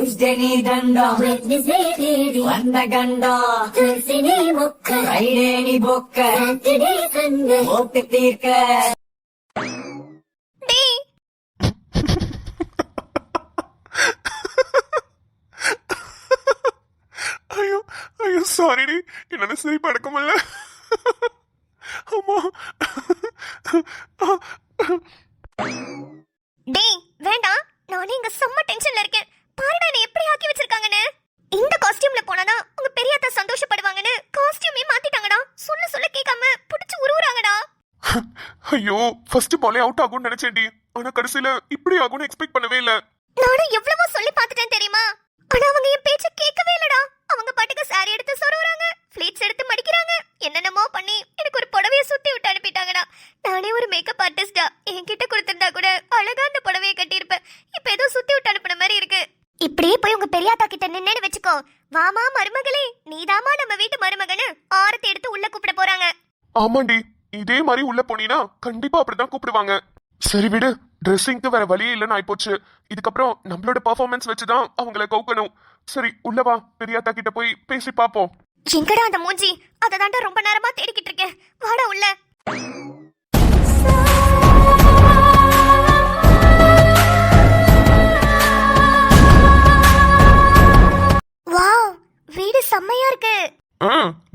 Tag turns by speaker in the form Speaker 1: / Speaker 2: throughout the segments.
Speaker 1: Tuesday ni dandam,
Speaker 2: Wednesday lady,
Speaker 1: வந்த கண்டம்,
Speaker 2: Thursday ni mukka,
Speaker 1: Friday ni பொக்க,
Speaker 2: Saturday Sunday.
Speaker 1: போட்டு தீர்க்க.
Speaker 3: டேய்
Speaker 4: ஐயோ ஐயோ சாரிடி, என்னால சிரிப்பு அடக்க முடியல. அம்மா.
Speaker 3: டேய் வேண்டாம், நானே இங்க செம்ம டென்ஷன்ல இருக்கேன். பாருடா என்ன எப்படி ஆக்கி வச்சிருக்காங்கன்னு. இந்த காஸ்டியூம்ல போனாதான் உங்க பெரியத்தா சந்தோஷப்படுவாங்கன்னு காஸ்டியூமே மாத்திட்டாங்கடா. சொல்ல சொல்ல கேட்காம புடிச்சு உருவுறாங்கடா.
Speaker 4: ஐயோ ஃபர்ஸ்ட் பாலே அவுட் ஆகும்னு நினைச்சேன்டி, ஆனா கடைசியில இப்படி ஆகும்னு எக்ஸ்பெக்ட் பண்ணவே இல்ல.
Speaker 3: நானும் எவ்வளவோ சொல்லி பார்த்துட்டேன் தெரியுமா, ஆனா அவங்க என் பேச்ச கேட்கவே இல்லடா. அவங்க பாட்டுக்கு சாரி எடுத்து சொருவுறாங்க, ஃபிளீட்ஸ் எடுத்து மடிக்கிறாங்க, என்னென்னமோ பண்ணி எனக்கு ஒரு புடவைய சுத்தி விட்டு அனுப்பிட்டாங்கடா. நானே ஒரு மேக்கப் ஆர்டிஸ்டா, என்கிட்ட கொடுத்திருந்தா கூட அழகா அந்த புடவைய கட்டியிருப்பேன். இப்ப ஏதோ சுத்தி விட்டு அனுப்புன மாதிரி இருக்கு. இப்படியே போய் உங்க பெரியாத்தா கிட்ட நின்னு வச்சுக்கோ. வாமா மருமகளே, நீதாமா நம்ம வீட்டு மருமகன்னு ஆரத்தி எடுத்து உள்ள கூப்பிட போறாங்க.
Speaker 4: ஆமாண்டி, இதே மாதிரி உள்ள போனீனா கண்டிப்பா அப்படிதான் கூப்பிடுவாங்க. சரி விடு, ட்ரெஸ்ஸிங்க்கு வேற வழியே இல்லைன்னு ஆயிப்போச்சு. இதுக்கப்புறம் நம்மளோட பெர்ஃபார்மன்ஸ் வச்சுதான் அவங்கள கவுக்கணும். சரி உள்ள வா, பெரியாத்தா கிட்ட போய் பேசி பாப்போம்.
Speaker 3: எங்கடா அந்த மூஞ்சி? அததான்டா ரொம்ப நேரமா தேடிக்கிட்டு இருக்கேன். வாடா உள்ள. வாவ், வீடு செம்மையா இருக்கு.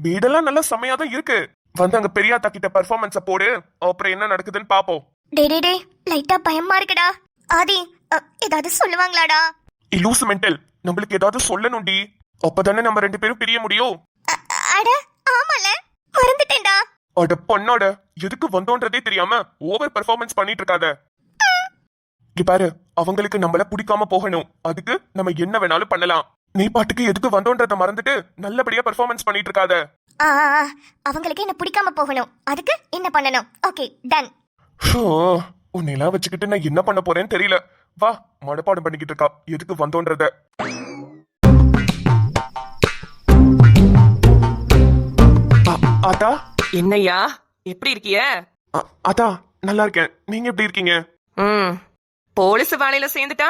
Speaker 4: வீடெல்லாம் நல்லா செமையா தான் இருக்கு. வந்து அங்க பெரியாத்தா கிட்ட பெர்ஃபார்மன்ஸ போடு, அப்புறம் என்ன நடக்குதுன்னு பாப்போம்.
Speaker 3: டே லைட்டா பயமா இருக்குடா. ஆதி ஏதாவது சொல்லுவாங்களாடா?
Speaker 4: லூசு மென்டல், நம்மளுக்கு ஏதாவது சொல்லணும்டி, அப்பதானே நம்ம ரெண்டு பேரும் பிரிய முடியும்.
Speaker 3: அட ஆமால, மறந்துட்டேன்டா.
Speaker 4: அட பொண்ணோட, எதுக்கு வந்தோன்றதே தெரியாம ஓவர் பெர்ஃபார்மன்ஸ் பண்ணிட்டு இருக்காத. இங்க பாரு, அவங்களுக்கு நம்மள பிடிக்காம போகணும், அதுக்கு நம்ம என்ன வேணாலும் பண்ணலாம். நீ பாட்டுக்கு எதுக்கு வந்தோன்றத மறந்துட்டு நல்லபடியா பெர்ஃபார்மன்ஸ் பண்ணிட்டு இருக்காத.
Speaker 3: அவங்களுக்கு என்ன பிடிக்காம போகணும், அதுக்கு என்ன பண்ணணும்? Okay done.
Speaker 4: உன்னையெல்லாம் வச்சுக்கிட்டு நான் என்ன பண்ண போறேன்னு தெரியல. வா, மனப்பாடம் பண்ணிக்கிட்டு இருக்கா எதுக்கு வந்தோன்றத. ஆத்தா.
Speaker 5: என்னையா எப்படி இருக்கிய?
Speaker 4: ஆத்தா நல்லா இருக்கேன், நீங்க எப்படி இருக்கீங்க?
Speaker 5: போலீஸ் வேலையில சேர்ந்துட்டா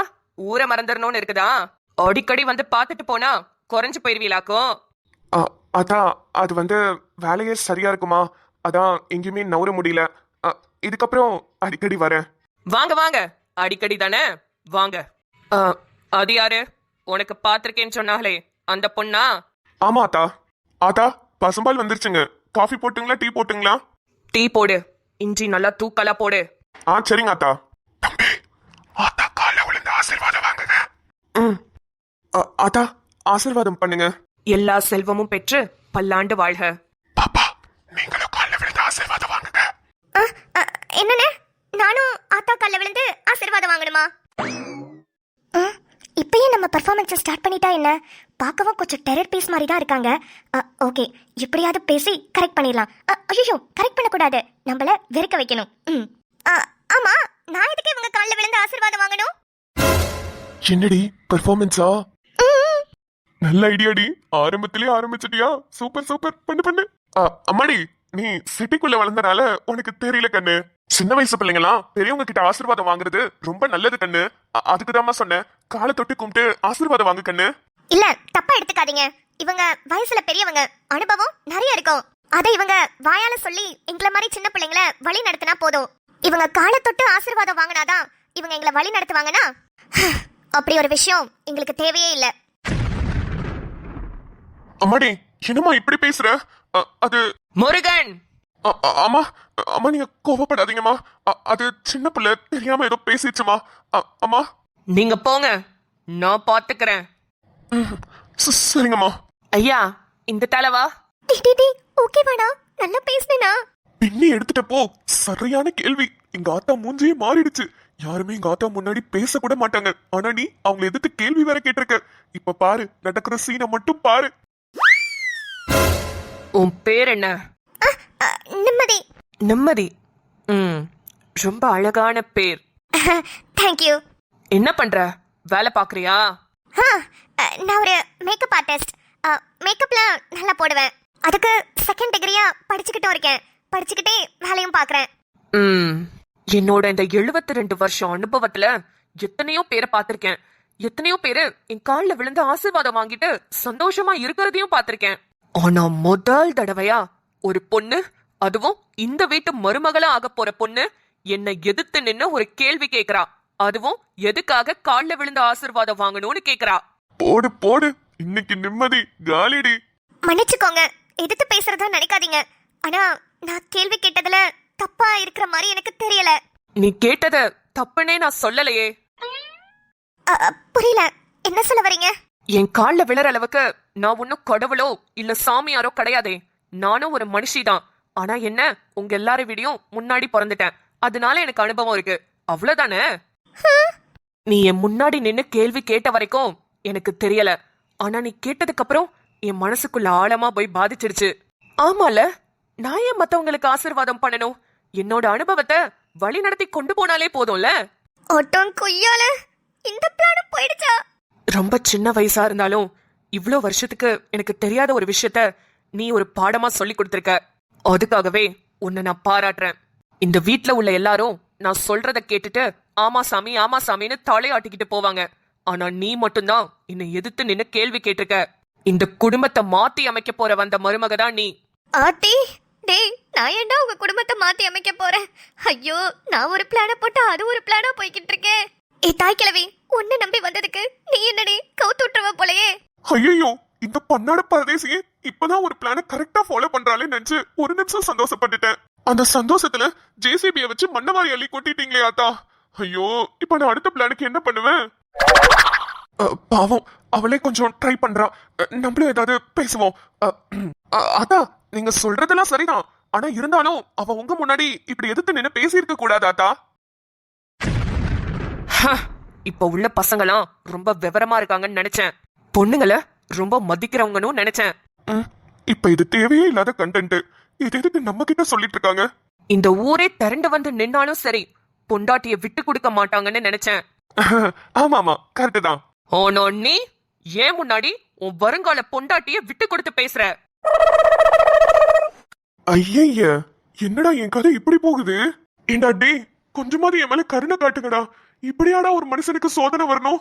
Speaker 5: ஊரை மறந்துடணும்னு இருக்குதா? அடிக்கடி வந்து பாத்துட்டு போனா குறைஞ்சு போயிருவீலாக்கும்.
Speaker 4: அதான், அது வந்து வேலையே சரியா இருக்குமா, அதான் எங்கேயுமே நவர முடியல. இதுக்கப்புறம் அடிக்கடி வரேன்.
Speaker 5: வாங்க வாங்க, அடிக்கடி தானே வாங்க. அது யாரு? உனக்கு பாத்திருக்கேன்னு சொன்னாங்களே அந்த பொண்ணா?
Speaker 4: ஆமா ஆத்தா. ஆத்தா, பசும்பால் வந்துருச்சுங்க. காஃபி போட்டுங்களா, டீ போட்டுங்களா?
Speaker 5: டீ போடு, இஞ்சி நல்லா தூக்கலா போடு.
Speaker 4: சரிங்க ஆத்தா. தம்பி, ஆத்தா காலைல விழுந்து ஆசீர்வாதம் வாங்குங்க. ஆத்தா ஆசீர்வாதம் பண்ணுங்க.
Speaker 5: எல்லா செல்வமும் பெற்று பல்லாண்டு வாழ்க.
Speaker 4: பாப்பா, நீங்களும் காலைல விழுந்து ஆசீர்வாதம் வாங்குங்க.
Speaker 3: என்னன்னு? நானும் ஆத்தா கால்ல விழுந்து ஆசீர்வாதம் வாங்கணுமா? இப்பயே நம்ம பெர்ஃபார்மன்ஸ் ஸ்டார்ட் பண்ணிட்டா என்ன? பார்க்கவும் கொஞ்சம் டெரர் பீஸ் மாதிரி தான் இருக்காங்க. ஓகே, எப்படியாவது பேசி கரெக்ட் பண்ணிடலாம். ஐயோ, கரெக்ட் பண்ணக்கூடாது, நம்மள வெறுக்க வைக்கணும். ஆமா, நான் எதுக்கு இவங்க கால்ல விழுந்து ஆசீர்வாதம் வாங்கணும்?
Speaker 4: என்னடி பெர்ஃபார்மன்ஸா? நல்ல ஐடியாடி, ஆரம்பத்திலே ஆரம்பிச்சிட்டியா? சூப்பர் சூப்பர், பண்ணு பண்ணு. அம்மாடி, நீ சிட்டிக்குள்ள வளர்ந்தனால உனக்கு தெரியல கண்ணு. சின்ன வயசு பிள்ளைங்களாம் பெரியவங்க கிட்ட ஆசீர்வாதம் வாங்குறது ரொம்ப நல்லது கண்ணு. அதுக்குதாம்மா சொன்னேன், காலை தொட்டு கும்பிட்டு ஆசீர்வாதம் வாங்கு கண்ணு.
Speaker 3: இல்ல, தப்பா எடுத்துக்காதீங்க. இவங்க வயசுல பெரியவங்க, அனுபவம் நிறைய இருக்கும். அதை இவங்க வாயால சொல்லி எங்களை மாதிரி சின்ன பிள்ளைங்களை வழி நடத்தினா போதும். இவங்க காலை தொட்டு ஆசீர்வாதம் வாங்கினாதான் இவங்க எங்களை வழி நடத்துவாங்கன்னா அப்படி ஒரு விஷயம் எங்களுக்கு தேவையே இல்லை.
Speaker 4: அம்மாடி, என்னம்மா இப்படி பேசுற? அது
Speaker 5: முருகன்.
Speaker 4: ஆமா அம்மா, நீங்க கோபப்படாதீங்கம்மா. அது சின்ன பிள்ளை தெரியாம ஏதோ பேசிடுச்சுமா. அம்மா
Speaker 5: நீங்க போங்க, நான் பாத்துக்கிறேன்.
Speaker 4: சரிங்கம்மா.
Speaker 5: ஐயா, இந்த தலைவா.
Speaker 3: ஓகே வாடா, நல்லா பேசுனா.
Speaker 4: பின்னி எடுத்துட்ட போ. சரியான கேள்வி. எங்க ஆத்தா மூஞ்சியே மாறிடுச்சு. யாருமே எங்க ஆத்தா முன்னாடி பேச கூட மாட்டாங்க, ஆனா நீ அவங்களை எதிர்த்து கேள்வி வேற கேட்டிருக்க. இப்ப பாரு, நடக்கிற சீனை மட்டும் பாரு.
Speaker 5: உன் பேர் என்ன?
Speaker 3: நிம்மதி.
Speaker 5: நிம்மதி. ரொம்ப அழகான பேர்.
Speaker 3: தேங்க்யூ.
Speaker 5: என்ன பண்ற? வேலை பாக்குறியா?
Speaker 3: நான் ஒரு மேக்கப் ஆர்டிஸ்ட். மேக்கப்ல நல்லா போடுவேன். அதுக்கு செகண்ட் டிகிரியா படிச்சுக்கிட்டும் இருக்கேன். படிச்சுக்கிட்டே வேலையும் பாக்குறேன்.
Speaker 5: என்னோட இந்த 72 வருஷம் அனுபவத்துல எத்தனையோ பேரை பார்த்திருக்கேன். எத்தனையோ பேரு என் கால்ல விழுந்து ஆசீர்வாதம் வாங்கிட்டு சந்தோஷமா இருக்கிறதையும் பார்த்திருக்கேன். ஆனா முதல் தடவையா ஒரு பொண்ணு, அதுவும் இந்த வீட்டு மருமகளா ஆக போற பொண்ணு என்னை எதிர்த்து நின்னு ஒரு கேள்வி கேக்குறா. அதுவும் எதுக்காக கால்ல விழுந்து ஆசீர்வாதம் வாங்கணும்னு கேக்குறா.
Speaker 4: போடு போடு, இன்னைக்கு நிம்மதி காலிடி.
Speaker 3: மன்னிச்சுக்கோங்க, எதிர்த்து பேசுறதா நினைக்காதீங்க. ஆனா நான் கேள்வி கேட்டதுல தப்பா இருக்கிற மாதிரி எனக்கு தெரியல.
Speaker 5: நீ கேட்டத தப்புனே நான் சொல்லலையே.
Speaker 3: புரியல, என்ன சொல்ல வரீங்க?
Speaker 5: என் கால்ல விழற அளவுக்கு நான் ஒன்னும் கடவுளோ இல்ல சாமியாரோ கிடையாதே. நானும் ஒரு மனுஷிதான். ஆனா என்ன, உங்க எல்லாரை விடையும் முன்னாடி பிறந்துட்டேன். அதனால எனக்கு அனுபவம் இருக்கு, அவ்வளவுதானே. நீ என் முன்னாடி நின்னு கேள்வி கேட்ட வரைக்கும் எனக்கு தெரியல. ஆனா நீ கேட்டதுக்கு அப்புறம் என் மனசுக்குள்ள ஆழமா போய் பாதிச்சிருச்சு. ஆமால, நான் ஏன் மத்தவங்களுக்கு ஆசீர்வாதம் பண்ணணும்? என்னோட அனுபவத்தை வழி நடத்தி கொண்டு போனாலே போதும்ல.
Speaker 3: ஒட்டம் கொய்யால இந்த பிளான் போயிடுச்சா?
Speaker 5: ரொம்ப சின்ன வயசா இருந்தாலும் இவ்ளோ வருஷத்துக்கு எனக்கு தெரியாத ஒரு விஷயத்த நீ ஒரு பாடமா சொல்லி கொடுத்திருக்க. அதுக்காகவே உன்னை நான் பாராட்டுறேன். இந்த வீட்ல உள்ள எல்லாரும் நான் சொல்றத கேட்டுட்டு ஆமா சாமி ஆமா சாமின்னு தலையாட்டிக்கிட்டு போவாங்க. ஆனா நீ மட்டும்தான் என்னை எதிர்த்து நின்னு கேள்வி கேட்டிருக்க. இந்த குடும்பத்தை மாத்தி அமைக்க போற வந்த மருமக தான் நீ.
Speaker 3: ஆத்தி, டேய், நான் ஏன்டா உங்க குடும்பத்தை மாத்தி அமைக்க போறேன்? ஐயோ, நான் ஒரு பிளான போட்டா அது ஒரு பிளானா போய்கிட்டு இருக்கேன். தாய் கிழவி, உன்னை நம்பி வந்ததுக்கு நீ என்னடி கவுத்து விட்டுருவ போலயே.
Speaker 4: ஐயோ, இந்த பன்னாட பரதேசியே இப்பதான் ஒரு பிளான கரெக்டா ஃபாலோ பண்றாலே நினைச்சு ஒரு நிமிஷம் சந்தோஷப்பட்டுட்டேன். அந்த சந்தோஷத்துல ஜேசிபிய வச்சு மண்ணவாரி அள்ளி கொட்டிட்டீங்களே ஆத்தா. ஐயோ, இப்ப நான் அடுத்த பிளானுக்கு என்ன பண்ணுவேன்? பாவம், அவளே கொஞ்சம் ட்ரை பண்றா. நம்மளும் ஏதாவது பேசுவோம். அதான், நீங்க சொல்றதெல்லாம் சரிதான். ஆனா இருந்தாலும் அவ உங்க முன்னாடி இப்படி எதிர்த்து நின்னு பேசியிருக்க கூடாது ஆத்தா.
Speaker 5: இப்ப உள்ள பசங்களாம் ரொம்ப விவரமா இருக்காங்கன்னு நினைச்சேன். பொண்ணுங்களை ரொம்ப மதிக்கிறவங்கன்னு நினைச்சேன்.
Speaker 4: இப்ப இது தேவையே இல்லாத கண்டென்ட். இது எதுக்கு நம்ம கிட்ட சொல்லிட்டு இருக்காங்க?
Speaker 5: இந்த ஊரே திரண்டு வந்து நின்னாலும் சரி, பொண்டாட்டிய விட்டு கொடுக்க மாட்டாங்கன்னு நினைச்சேன்.
Speaker 4: ஆமா ஆமா, கரெக்ட் தான்.
Speaker 5: ஆனா நீ ஏன் முன்னாடி உன் வருங்கால பொண்டாட்டிய விட்டு கொடுத்து பேசுற?
Speaker 4: ஐய, என்னடா என் கதை இப்படி போகுது? ஏண்டா டே, கொஞ்சமாவது என் மேல கருணை காட்டுங்கடா. இப்படியாடா ஒரு மனுஷனுக்கு சோதனை வரணும்?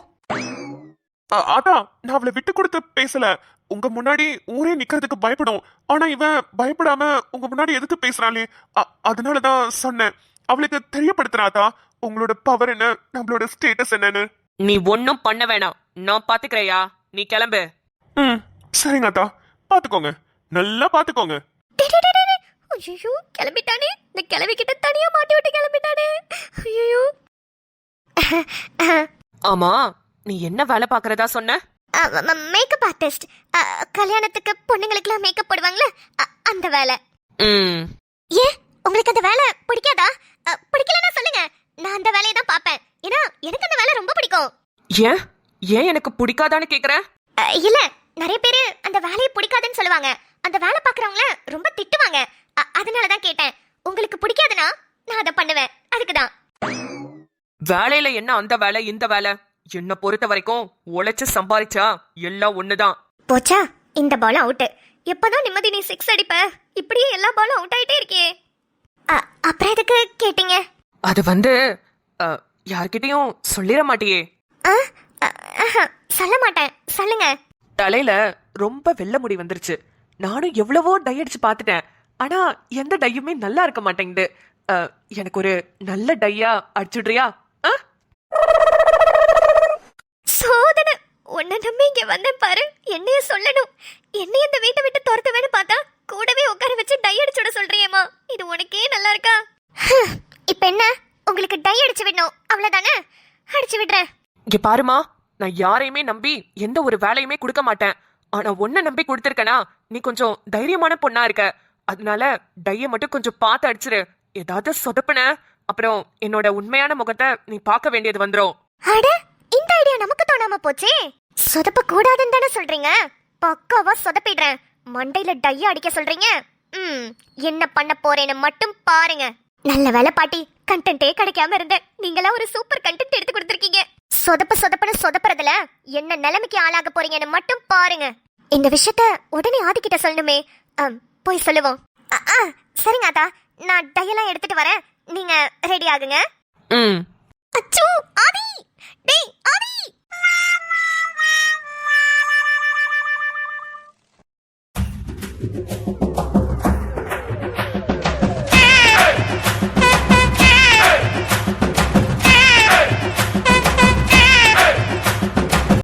Speaker 4: அதான், நான் அவளை விட்டு கொடுத்து பேசல. உங்க முன்னாடி ஊரே நிக்கிறதுக்கு பயப்படும். ஆனா இவன் பயப்படாம உங்க முன்னாடி எதுக்கு பேசுறாளே, அதனாலதான் சொன்னேன். அவளுக்கு தெரியப்படுத்துறாதா உங்களோட பவர் என்ன, நம்மளோட ஸ்டேட்டஸ் என்னன்னு.
Speaker 5: நீ ஒன்னும் பண்ண வேணாம், நான் பாத்துக்கிறேயா. நீ கிளம்பு.
Speaker 4: சரிங்க அத்தா, பாத்துக்கோங்க, நல்லா பாத்துக்கோங்க.
Speaker 3: ஐயோ, கிளம்பிட்டானே. இந்த கிளவி கிட்ட தனியா மாட்டி விட்டு கிளம்பிட்டானே. ஐயோ.
Speaker 5: ஆமா, நீ என்ன வேலை பாக்குறதா சொன்ன?
Speaker 3: Makeup artist. கல்யாணத்துக்கு பொண்ணுங்களுக்குலாம் மேக்கப் போடுவாங்களே, அந்த வேலை. ஏன் உங்களுக்கு அந்த வேலை பிடிக்காதா? பிடிக்கலன்னா சொல்லுங்க, நான் அந்த வேலையை தான் பாப்பேன். ஏன்னா எனக்கு அந்த வேலை ரொம்ப பிடிக்கும்.
Speaker 5: ஏன் ஏன் எனக்கு பிடிக்காதான்னு கேக்குற?
Speaker 3: இல்ல, நிறைய பேரு அந்த வேலையை பிடிக்காதுன்னு சொல்லுவாங்க. அந்த வேலை பாக்குறவங்கள ரொம்ப திட்டுவாங்க. அதனாலதான் கேட்டேன். உங்களுக்கு பிடிக்காதுன்னா நான் அதை பண்ணுவேன், அதுக்குதான்.
Speaker 5: வேலையில என்ன அந்த வேலை இந்த வேலை? என்ன பொறுத்த வரைக்கும் உழைச்சு சம்பாதிச்சா எல்லாம் ஒண்ணுதான்.
Speaker 3: போச்சா, இந்த பால் அவுட். எப்பதான் நிம்மதி நீ 6 அடிப்ப? இப்படியே எல்லா பாலும் அவுட் ஆயிட்டே இருக்கியே. அப்புறம் எதுக்கு கேட்டீங்க?
Speaker 5: அது வந்து யார்கிட்டயும் சொல்லிட மாட்டியே.
Speaker 3: சொல்ல மாட்டேன், சொல்லுங்க.
Speaker 5: தலையில ரொம்ப வெள்ள முடி வந்துருச்சு. நானும் எவ்வளவோ டை அடிச்சு பாத்துட்டேன். ஆனா எந்த டையுமே நல்லா இருக்க மாட்டேங்குது. எனக்கு ஒரு நல்ல டையா அடிச்சுடுறியா?
Speaker 3: சோதனை, உன்னை நம்பி இங்க வந்தேன் பாரு. என்னைய சொல்லணும், என்னைய இந்த வீட்டை விட்டு துரத்துவேன்னு பார்த்தா கூடவே உட்கார வச்சு டை அடிச்சுட சொல்றியேமா. இது உனக்கே நல்லா இருக்கா? இப்ப என்ன, உங்களுக்கு டை அடிச்சு விடணும் அவ்வளவுதானே? அடிச்சு விடுறேன்.
Speaker 5: இங்க பாருமா, நான் யாரையுமே நம்பி எந்த ஒரு வேலையுமே கொடுக்க மாட்டேன். ஆனா உன்னை நம்பி கொடுத்திருக்கனா, நீ கொஞ்சம் தைரியமான பொண்ணா இருக்க. அதனால டைய மட்டும் கொஞ்சம் பார்த்து அடிச்சிரு. ஏதாவது சொதப்புன அப்புறம் என்னோட உண்மையான முகத்தை நீ பார்க்க வேண்டியது வந்துரும்.
Speaker 3: அட, இந்த ஐடியா நமக்கு தோணாம போச்சே. சொதப்ப கூடாதுன்னு தானே சொல்றீங்க? பக்காவா சொதப்பிடுறேன். மண்டையில டைய அடிக்க சொல்றீங்க. என்ன பண்ண போறேன்னு மட்டும் பாருங்க. நல்ல வேலை பாட்டி, கண்டென்ட்டே கிடைக்காம இருந்தேன். நீங்களா ஒரு சூப்பர் கண்டென்ட் எடுத்து கொடுத்துருக்கீங்க. சொதப்புன்னு சொதப்புறதுல என்ன நிலைமைக்கு ஆளாக போறீங்கன்னு மட்டும் பாருங்க. இந்த விஷயத்த உடனே ஆதிக்கிட்ட சொல்லணுமே. போய் சொல்லுவோம். சரிங்க ஆத்தா, நான் டையெல்லாம் எடுத்துட்டு வரேன். நீங்க ரெடி ஆகுங்க.
Speaker 5: ம்.
Speaker 3: அச்சோ, ஆதி! டேய் ஆதி!